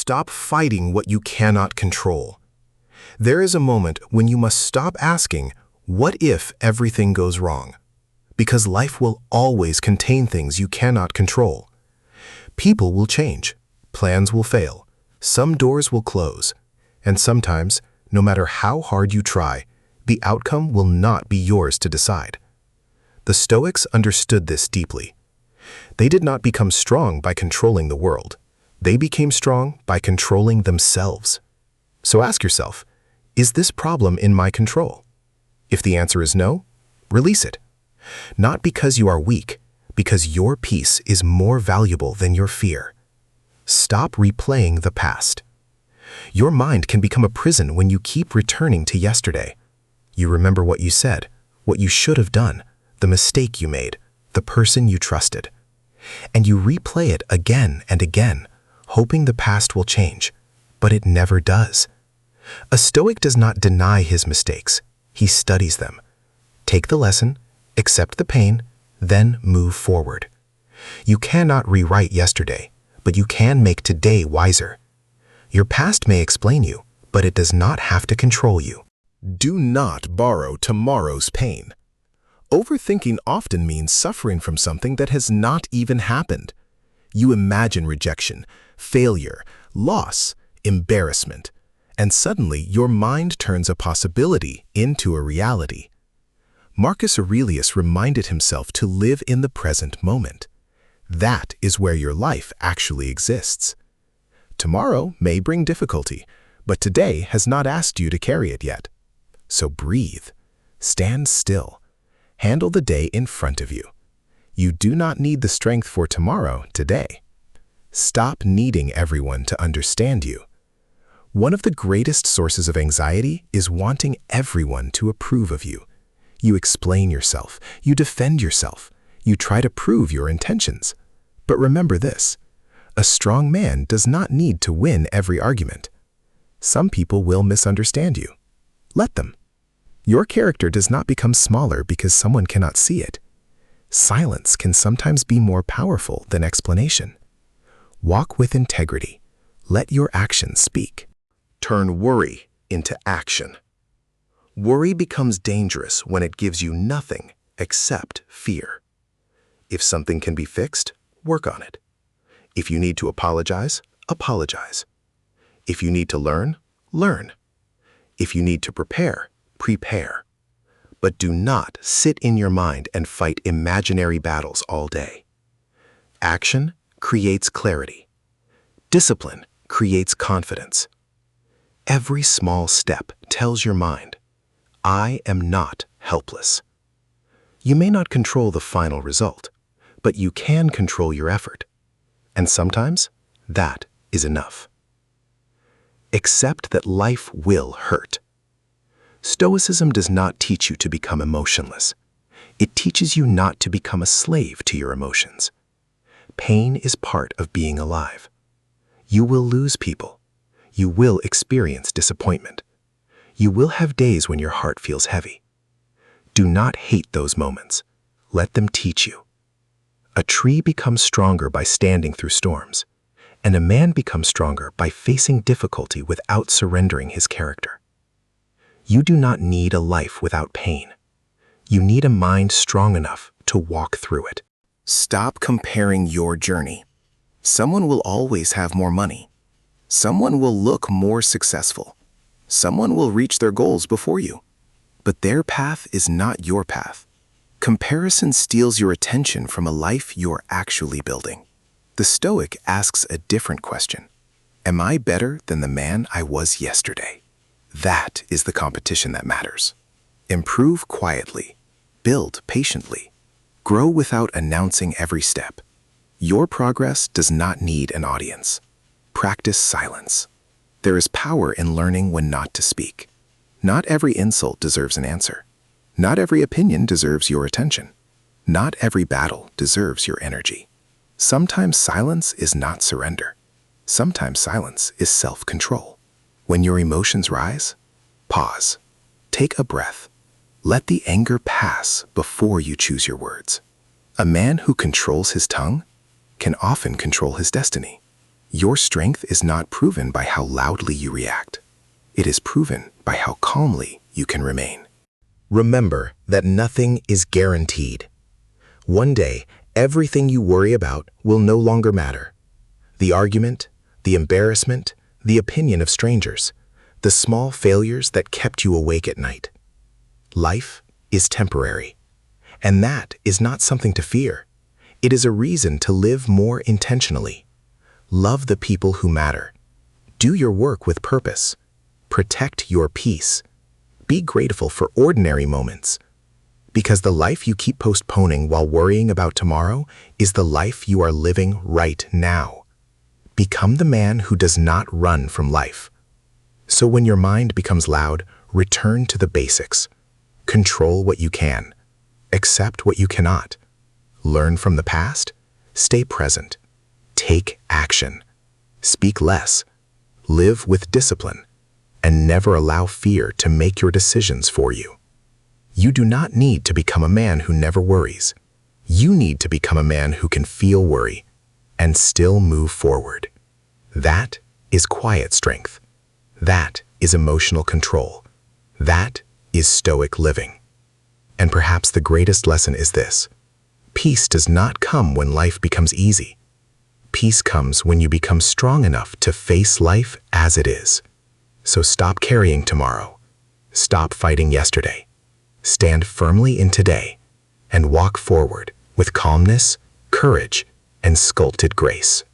stop fighting what you cannot control. There is a moment when you must stop asking, what if everything goes wrong? Because life will always contain things you cannot control. People will change, plans will fail, some doors will close, and sometimes, no matter how hard you try, the outcome will not be yours to decide. The Stoics understood this deeply. They did not become strong by controlling the world. They became strong by controlling themselves. So ask yourself, is this problem in my control? If the answer is no, release it. Not because you are weak, because your peace is more valuable than your fear. Stop replaying the past. Your mind can become a prison when you keep returning to yesterday. You remember what you said, what you should have done, the mistake you made, the person you trusted. And you replay it again and again, hoping the past will change, but it never does. A Stoic does not deny his mistakes. He studies them. Take the lesson, accept the pain, then move forward. You cannot rewrite yesterday, but you can make today wiser. Your past may explain you, but it does not have to control you. Do not borrow tomorrow's pain. Overthinking often means suffering from something that has not even happened. You imagine rejection, failure, loss, embarrassment, and suddenly your mind turns a possibility into a reality. Marcus Aurelius reminded himself to live in the present moment. That is where your life actually exists. Tomorrow may bring difficulty, but today has not asked you to carry it yet. So breathe, stand still, handle the day in front of you. You do not need the strength for tomorrow today. Stop needing everyone to understand you. One of the greatest sources of anxiety is wanting everyone to approve of you. You explain yourself, you defend yourself, you try to prove your intentions. But remember this, a strong man does not need to win every argument. Some people will misunderstand you. Let them. Your character does not become smaller because someone cannot see it. Silence can sometimes be more powerful than explanation. Walk with integrity. Let your actions speak. Turn worry into action. Worry becomes dangerous when it gives you nothing except fear. If something can be fixed, work on it. If you need to apologize, apologize. If you need to learn, learn. If you need to prepare, prepare. But do not sit in your mind and fight imaginary battles all day. Action creates clarity. Discipline creates confidence. Every small step tells your mind, I am not helpless. You may not control the final result, but you can control your effort. And sometimes, that is enough. Accept that life will hurt. Stoicism does not teach you to become emotionless. It teaches you not to become a slave to your emotions. Pain is part of being alive. You will lose people. You will experience disappointment. You will have days when your heart feels heavy. Do not hate those moments. Let them teach you. A tree becomes stronger by standing through storms, and a man becomes stronger by facing difficulty without surrendering his character. You do not need a life without pain. You need a mind strong enough to walk through it. Stop comparing your journey. Someone will always have more money. Someone will look more successful. Someone will reach their goals before you. But their path is not your path. Comparison steals your attention from a life you're actually building. The Stoic asks a different question. Am I better than the man I was yesterday? That is the competition that matters. Improve quietly. Build patiently. Grow without announcing every step. Your progress does not need an audience. Practice silence. There is power in learning when not to speak. Not every insult deserves an answer. Not every opinion deserves your attention. Not every battle deserves your energy. Sometimes silence is not surrender. Sometimes silence is self-control. When your emotions rise, pause. Take a breath. Let the anger pass before you choose your words. A man who controls his tongue can often control his destiny. Your strength is not proven by how loudly you react. It is proven by how calmly you can remain. Remember that nothing is guaranteed. One day, everything you worry about will no longer matter. The argument, the embarrassment, the opinion of strangers, the small failures that kept you awake at night. Life is temporary, and that is not something to fear. It is a reason to live more intentionally. Love the people who matter. Do your work with purpose. Protect your peace. Be grateful for ordinary moments. Because the life you keep postponing while worrying about tomorrow is the life you are living right now. Become the man who does not run from life. So when your mind becomes loud, return to the basics. Control what you can. Accept what you cannot. Learn from the past. Stay present. Take action. Speak less. Live with discipline. And never allow fear to make your decisions for you. You do not need to become a man who never worries. You need to become a man who can feel worry and still move forward. That is quiet strength. That is emotional control. That is Stoic living. And perhaps the greatest lesson is this: peace does not come when life becomes easy. Peace comes when you become strong enough to face life as it is. So stop carrying tomorrow. Stop fighting yesterday. Stand firmly in today and walk forward with calmness, courage, and sculpted grace.